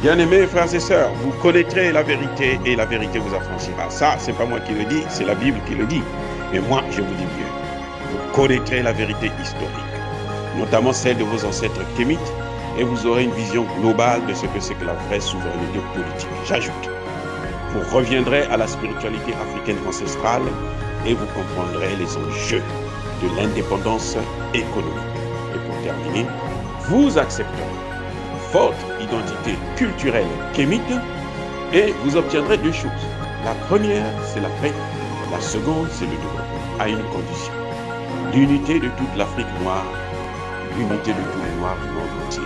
Bien-aimés frères et sœurs, vous connaîtrez la vérité et la vérité vous affranchira. Ça, c'est pas moi qui le dis, c'est la Bible qui le dit. Mais moi, je vous dis mieux. Vous connaîtrez la vérité historique, notamment celle de vos ancêtres kémites, et vous aurez une vision globale de ce que c'est que la vraie souveraineté politique. J'ajoute, vous reviendrez à la spiritualité africaine ancestrale et vous comprendrez les enjeux de l'indépendance économique. Et pour terminer, vous accepterez votre identité culturelle kémite et vous obtiendrez deux choses. La première, c'est la paix. La seconde, c'est le développement, à une condition. L'unité de toute l'Afrique noire, l'unité de tous les Noirs du monde entier.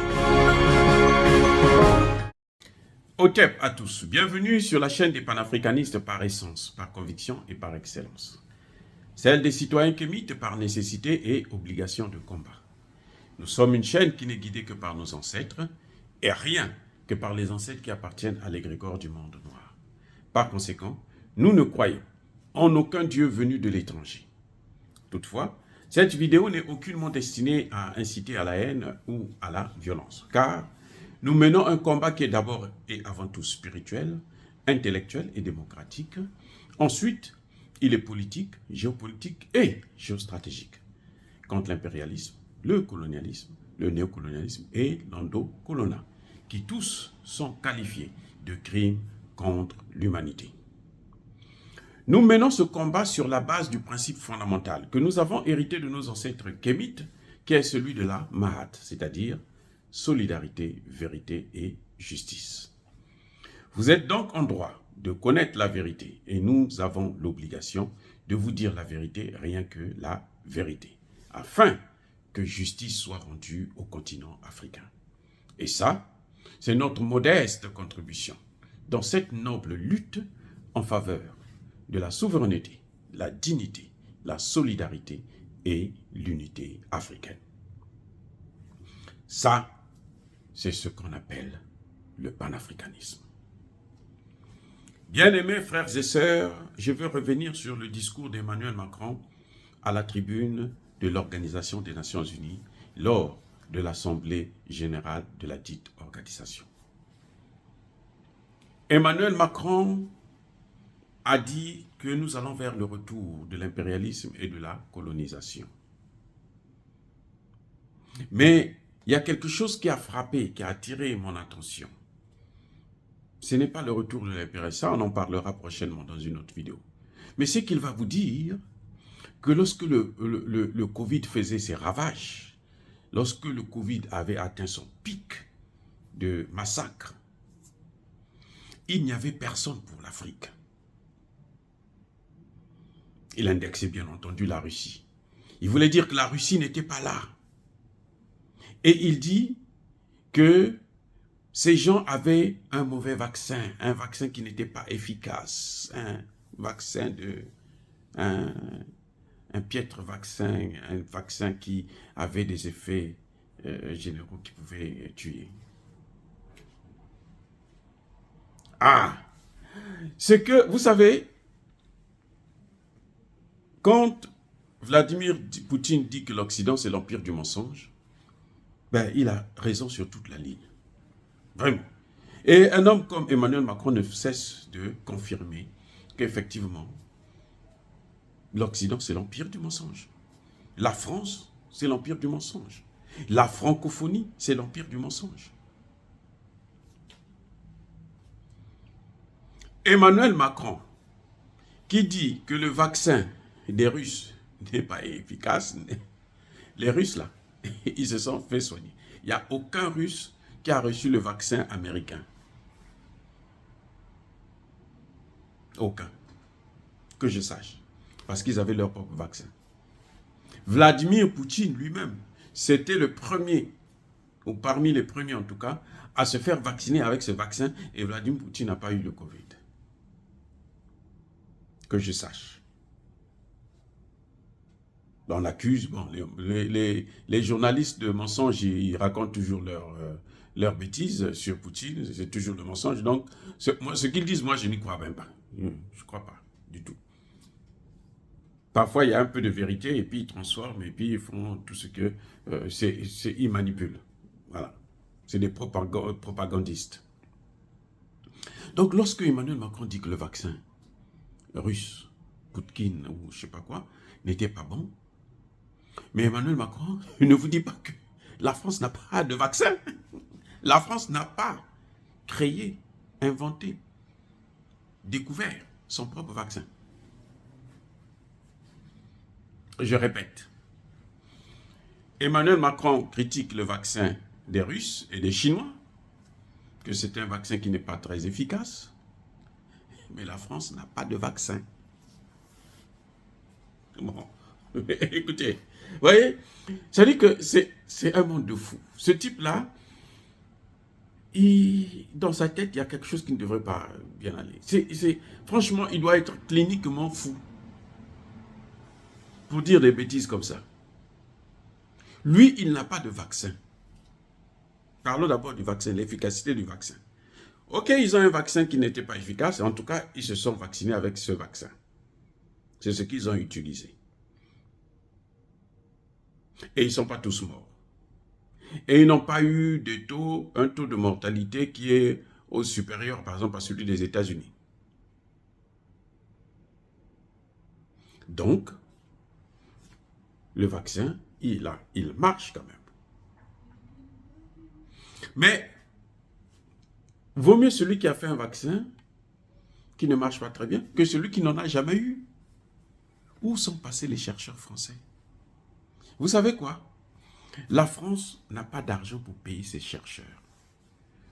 Otep à tous, bienvenue sur la chaîne des panafricanistes par essence, par conviction et par excellence. Celle des citoyens kémites par nécessité et obligation de combat. Nous sommes une chaîne qui n'est guidée que par nos ancêtres et rien que par les ancêtres qui appartiennent à l'égrégore du monde noir. Par conséquent, nous ne croyons en aucun Dieu venu de l'étranger. Toutefois, cette vidéo n'est aucunement destinée à inciter à la haine ou à la violence, car nous menons un combat qui est d'abord et avant tout spirituel, intellectuel et démocratique. Ensuite, il est politique, géopolitique et géostratégique, contre l'impérialisme, le colonialisme, le néocolonialisme et l'endocolonat, qui tous sont qualifiés de crimes contre l'humanité. Nous menons ce combat sur la base du principe fondamental que nous avons hérité de nos ancêtres kémites, qui est celui de la Mahat, c'est-à-dire solidarité, vérité et justice. Vous êtes donc en droit de connaître la vérité et nous avons l'obligation de vous dire la vérité, rien que la vérité, afin que justice soit rendue au continent africain. Et ça, c'est notre modeste contribution dans cette noble lutte en faveur de la souveraineté, la dignité, la solidarité et l'unité africaine. Ça, c'est ce qu'on appelle le panafricanisme. Bien-aimés frères et sœurs, je veux revenir sur le discours d'Emmanuel Macron à la tribune de l'Organisation des Nations Unies lors de l'Assemblée générale de la dite organisation. Emmanuel Macron a dit que nous allons vers le retour de l'impérialisme et de la colonisation. Mais il y a quelque chose qui a frappé, qui a attiré mon attention. Ce n'est pas le retour de l'impérialisme, ça on en parlera prochainement dans une autre vidéo. Mais c'est qu'il va vous dire que lorsque le Covid faisait ses ravages, lorsque le Covid avait atteint son pic de massacre, il n'y avait personne pour l'Afrique. Il indexait bien entendu la Russie. Il voulait dire que la Russie n'était pas là. Et il dit que ces gens avaient un mauvais vaccin, un vaccin qui n'était pas efficace, un piètre vaccin, un vaccin qui avait des effets généraux qui pouvaient tuer. Ah, c'est que, vous savez, quand Vladimir Poutine dit que l'Occident c'est l'empire du mensonge, ben, il a raison sur toute la ligne. Vraiment. Et un homme comme Emmanuel Macron ne cesse de confirmer qu'effectivement, l'Occident c'est l'empire du mensonge. La France, c'est l'empire du mensonge. La francophonie, c'est l'empire du mensonge. Emmanuel Macron, qui dit que le vaccin des Russes n'est pas efficace, les Russes là, ils se sont fait soigner. Il n'y a aucun Russe qui a reçu le vaccin américain. Aucun. Que je sache. Parce qu'ils avaient leur propre vaccin. Vladimir Poutine lui-même, c'était le premier, ou parmi les premiers en tout cas, à se faire vacciner avec ce vaccin. Et Vladimir Poutine n'a pas eu le Covid. Que je sache. On accuse, bon, les journalistes de mensonges, ils racontent toujours leurs bêtises sur Poutine, c'est toujours le mensonge. Donc, ce qu'ils disent, moi, je n'y crois même pas. Je ne crois pas du tout. Parfois, il y a un peu de vérité, et puis ils transforment, et puis ils font tout ce que... ils manipulent. Voilà. C'est des propagandistes. Donc, lorsque Emmanuel Macron dit que le vaccin russe, Poutine ou je ne sais pas quoi, n'était pas bon, mais Emmanuel Macron ne vous dit pas que la France n'a pas de vaccin. La France n'a pas créé, inventé, découvert son propre vaccin. Je répète, Emmanuel Macron critique le vaccin des Russes et des Chinois, que c'est un vaccin qui n'est pas très efficace, mais la France n'a pas de vaccin. Bon, écoutez, vous voyez, ça dit que c'est un monde de fou. Ce type-là, dans sa tête, il y a quelque chose qui ne devrait pas bien aller. Franchement, il doit être cliniquement fou pour dire des bêtises comme ça. Lui, il n'a pas de vaccin. Parlons d'abord du vaccin, l'efficacité du vaccin. Ok, ils ont un vaccin qui n'était pas efficace, en tout cas, ils se sont vaccinés avec ce vaccin. C'est ce qu'ils ont utilisé. Et ils ne sont pas tous morts. Et ils n'ont pas eu un taux de mortalité qui est supérieur, par exemple, à celui des États-Unis. Donc, le vaccin, il marche quand même. Mais, vaut mieux celui qui a fait un vaccin qui ne marche pas très bien que celui qui n'en a jamais eu. Où sont passés les chercheurs français? Vous savez quoi? La France n'a pas d'argent pour payer ses chercheurs.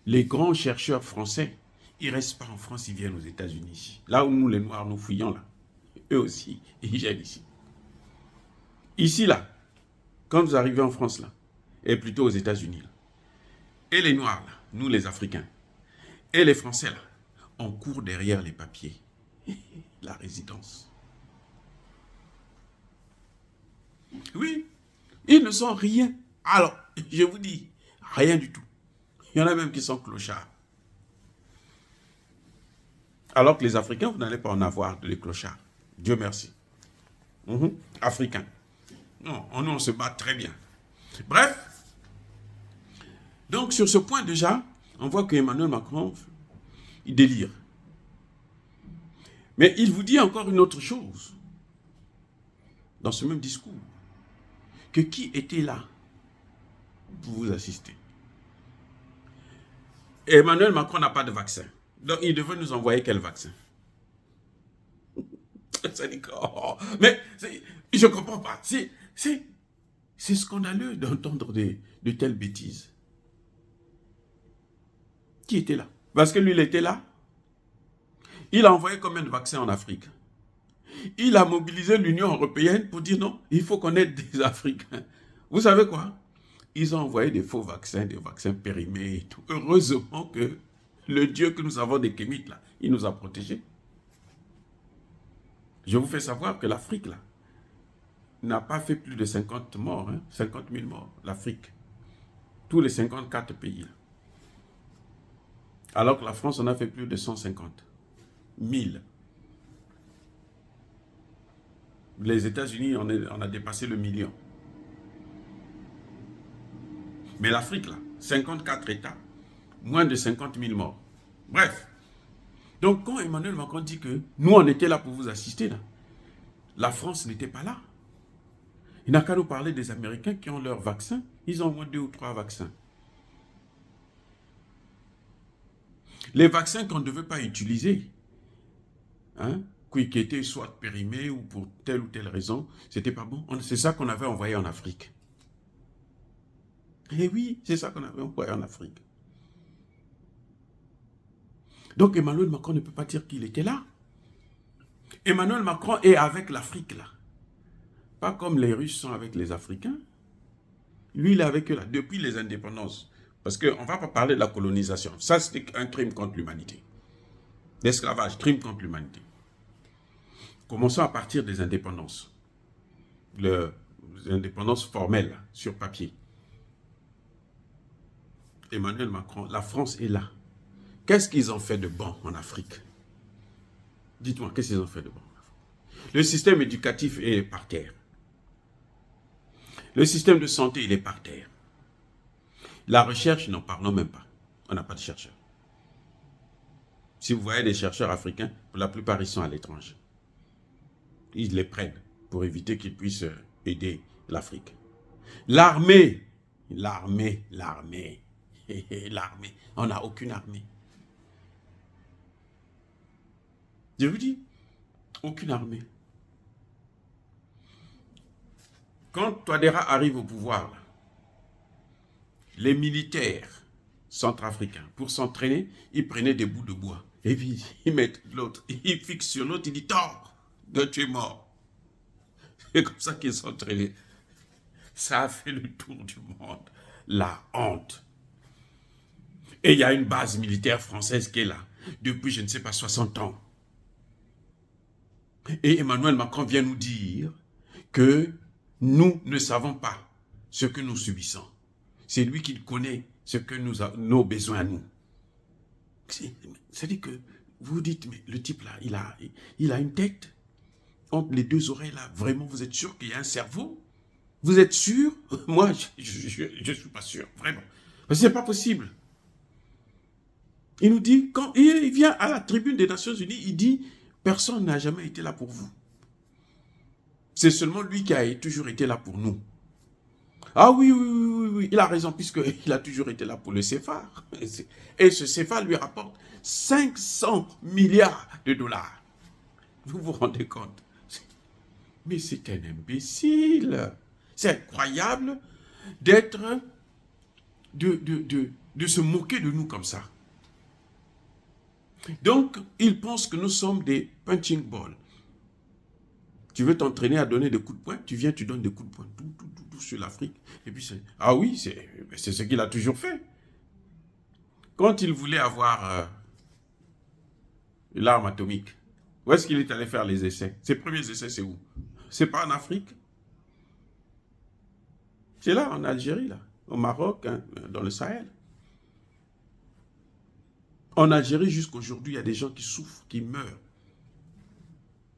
Les grands chercheurs français, ils ne restent pas en France, ils viennent aux États-Unis. Là où nous, les Noirs, nous fouillons là. Eux aussi, ils viennent ici. Ici, là, quand vous arrivez en France, là, et plutôt aux États-Unis, là, et les Noirs, là, nous les Africains, et les Français, là, on court derrière les papiers. La résidence. Oui, ils ne sont rien. Alors, je vous dis, rien du tout. Il y en a même qui sont clochards. Alors que les Africains, vous n'allez pas en avoir de les clochards. Dieu merci. Africains. Non, nous, on se bat très bien. Bref. Donc, sur ce point déjà, on voit qu'Emmanuel Macron, il délire. Mais il vous dit encore une autre chose. Dans ce même discours. Que qui était là pour vous assister? Emmanuel Macron n'a pas de vaccin. Donc, il devait nous envoyer quel vaccin? Ça dit que, mais je ne comprends pas. C'est scandaleux d'entendre de telles bêtises. Qui était là? Parce que lui, il était là. Il a envoyé combien de vaccins en Afrique? Il a mobilisé l'Union européenne pour dire non, il faut qu'on aide des Africains. Vous savez quoi? Ils ont envoyé des faux vaccins, des vaccins périmés et tout. Heureusement que le Dieu que nous avons des Kémites, là, il nous a protégés. Je vous fais savoir que l'Afrique, là, n'a pas fait plus de 50 morts, 50 000 morts, l'Afrique. Tous les 54 pays, là. Alors que la France en a fait plus de 150 000. Les États-Unis, on a dépassé le million. Mais l'Afrique, là, 54 États, moins de 50 000 morts. Bref. Donc, quand Emmanuel Macron dit que nous, on était là pour vous assister, là, la France n'était pas là. Il n'a qu'à nous parler des Américains qui ont leur vaccin. Ils ont au moins 2 ou 3 vaccins. Les vaccins qu'on ne devait pas utiliser, qui étaient soit périmés ou pour telle ou telle raison, c'était pas bon. C'est ça qu'on avait envoyé en Afrique. Eh oui, c'est ça qu'on avait envoyé en Afrique. Donc Emmanuel Macron ne peut pas dire qu'il était là. Emmanuel Macron est avec l'Afrique là. Pas comme les Russes sont avec les Africains. Lui, il est avec eux là, depuis les indépendances. Parce qu'on ne va pas parler de la colonisation. Ça, c'est un crime contre l'humanité. L'esclavage, crime contre l'humanité. Commençons à partir des indépendances. Les indépendances formelles, sur papier. Emmanuel Macron, la France est là. Qu'est-ce qu'ils ont fait de bon en Afrique? Dites-moi, qu'est-ce qu'ils ont fait de bon? Le système éducatif est par terre. Le système de santé, il est par terre. La recherche, n'en parlons même pas. On n'a pas de chercheurs. Si vous voyez des chercheurs africains, pour la plupart, ils sont à l'étranger. Ils les prennent pour éviter qu'ils puissent aider l'Afrique. L'armée, l'armée, on n'a aucune armée. Je vous dis, aucune armée. Quand Touadéra arrive au pouvoir, les militaires centrafricains, pour s'entraîner, ils prenaient des bouts de bois. Et puis, ils mettent l'autre, ils fixent sur l'autre, ils disent, tors, tu es mort. C'est comme ça qu'ils s'entraînaient. Ça a fait le tour du monde. La honte. Et il y a une base militaire française qui est là, depuis, je ne sais pas, 60 ans. Et Emmanuel Macron vient nous dire que nous ne savons pas ce que nous subissons. C'est lui qui connaît ce que nos besoins à nous. C'est-à-dire que vous dites, mais le type là, il a une tête entre les deux oreilles là. Vraiment, vous êtes sûr qu'il y a un cerveau? Vous êtes sûr? Moi, je ne suis pas sûr, vraiment. Parce que ce n'est pas possible. Il nous dit, quand il vient à la tribune des Nations Unies, il dit, personne n'a jamais été là pour vous. C'est seulement lui qui a toujours été là pour nous. Ah oui, il a raison, puisqu'il a toujours été là pour le CFA. Et ce CFA lui rapporte 500 milliards de dollars. Vous vous rendez compte? Mais c'est un imbécile. C'est incroyable d'être, de se moquer de nous comme ça. Donc, il pense que nous sommes des punching balls. Tu veux t'entraîner à donner des coups de poing, tu viens, tu donnes des coups de poing tout sur l'Afrique. Et puis, ah oui, c'est ce qu'il a toujours fait. Quand il voulait avoir l'arme atomique, où est-ce qu'il est allé faire les essais? Ses premiers essais, c'est où? C'est pas en Afrique. C'est là, en Algérie, là, au Maroc, hein, dans le Sahel. En Algérie, jusqu'aujourd'hui, il y a des gens qui souffrent, qui meurent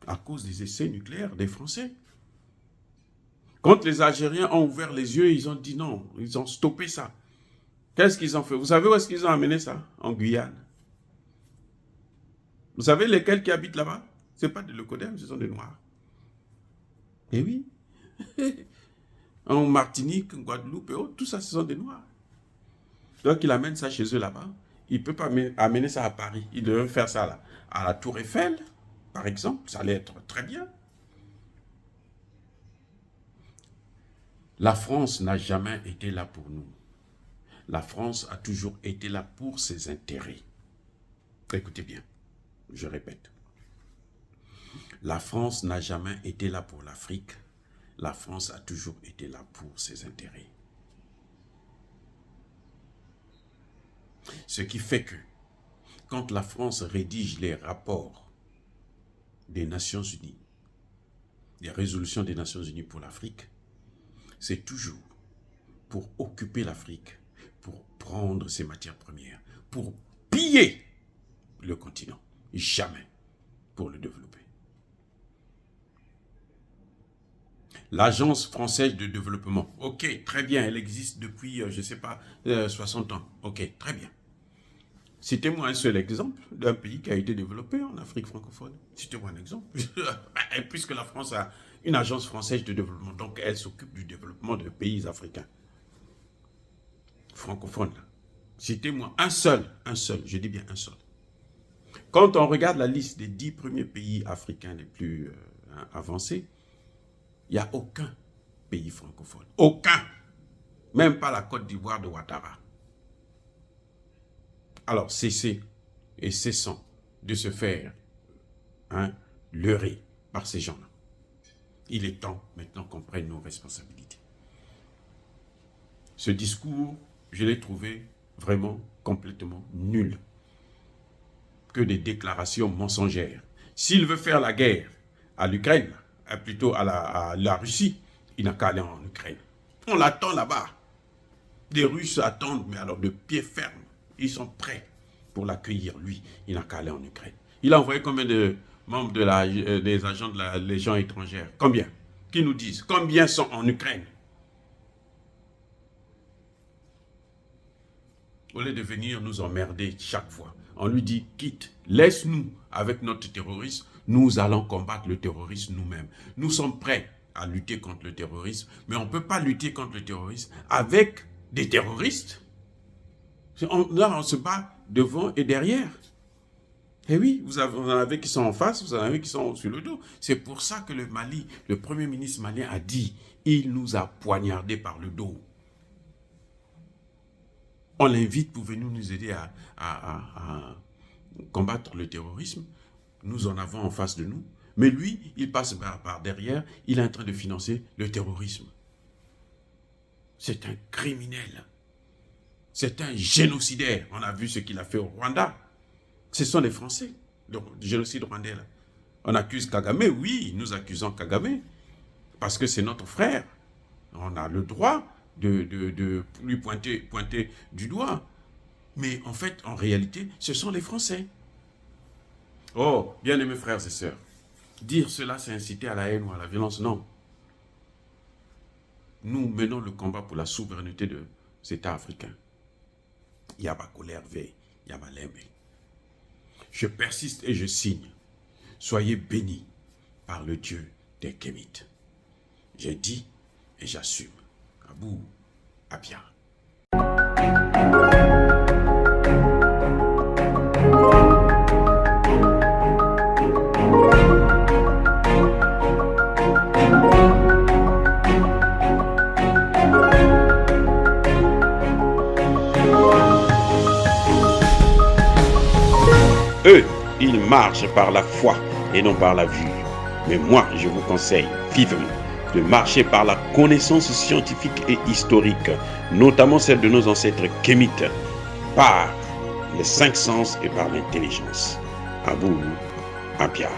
à cause des essais nucléaires des Français. Quand les Algériens ont ouvert les yeux, ils ont dit non, ils ont stoppé ça. Qu'est-ce qu'ils ont fait? Vous savez où est-ce qu'ils ont amené ça? En Guyane. Vous savez lesquels qui habitent là-bas? Ce n'est pas des Locodem, ce sont des Noirs. Eh oui. En Martinique, en Guadeloupe, et autres, tout ça, ce sont des Noirs. Donc, il amène ça chez eux là-bas. Il ne peut pas amener ça à Paris. Il devait faire ça là, à la Tour Eiffel, par exemple. Ça allait être très bien. La France n'a jamais été là pour nous. La France a toujours été là pour ses intérêts. Écoutez bien, je répète. La France n'a jamais été là pour l'Afrique. La France a toujours été là pour ses intérêts. Ce qui fait que, quand la France rédige les rapports des Nations Unies, les résolutions des Nations Unies pour l'Afrique, c'est toujours pour occuper l'Afrique, pour prendre ses matières premières, pour piller le continent, jamais pour le développer. L'Agence française de développement, ok, très bien, elle existe depuis, je ne sais pas, 60 ans, ok, très bien. Citez-moi un seul exemple d'un pays qui a été développé en Afrique francophone. Citez-moi un exemple. Puisque la France a une agence française de développement, donc elle s'occupe du développement de pays africains. Francophones. Citez-moi un seul, je dis bien un seul. Quand on regarde la liste des 10 premiers pays africains les plus avancés, il n'y a aucun pays francophone. Aucun. Même pas la Côte d'Ivoire de Ouattara. Alors, cessez et cessons de se faire leurrer par ces gens-là. Il est temps maintenant qu'on prenne nos responsabilités. Ce discours, je l'ai trouvé vraiment complètement nul. Que des déclarations mensongères. S'il veut faire la guerre à l'Ukraine, plutôt à la Russie, il n'a qu'à aller en Ukraine. On l'attend là-bas. Les Russes attendent, mais alors de pied ferme. Ils sont prêts pour l'accueillir, lui. Il n'a qu'à aller en Ukraine. Il a envoyé combien de membres des agents de la Légion étrangère? Combien? Qui nous disent? Combien sont en Ukraine? Au lieu de venir nous emmerder chaque fois, on lui dit quitte, laisse-nous avec notre terrorisme, nous allons combattre le terrorisme nous-mêmes. Nous sommes prêts à lutter contre le terrorisme, mais on ne peut pas lutter contre le terrorisme avec des terroristes. Là, on se bat devant et derrière. Et oui, vous en avez qui sont en face, vous en avez qui sont sur le dos. C'est pour ça que le Mali, le premier ministre malien a dit, il nous a poignardés par le dos. On l'invite pour venir nous aider à combattre le terrorisme. Nous en avons en face de nous. Mais lui, il passe par derrière, il est en train de financer le terrorisme. C'est un criminel. C'est un génocidaire. On a vu ce qu'il a fait au Rwanda. Ce sont les Français, le génocide rwandais. Là. On accuse Kagame, oui, nous accusons Kagame, parce que c'est notre frère. On a le droit de lui pointer du doigt. Mais en fait, en réalité, ce sont les Français. Oh, bien-aimés frères et sœurs, dire cela, c'est inciter à la haine ou à la violence, non. Nous menons le combat pour la souveraineté de cet État africain. Yaba colère veille, Yaba lembe. Je persiste et je signe. Soyez bénis par le Dieu des Kémites. J'ai dit et j'assume. Abou Abia. Eux, ils marchent par la foi et non par la vue. Mais moi, je vous conseille vivement de marcher par la connaissance scientifique et historique, notamment celle de nos ancêtres kémites, par les 5 sens et par l'intelligence. Abou Abia.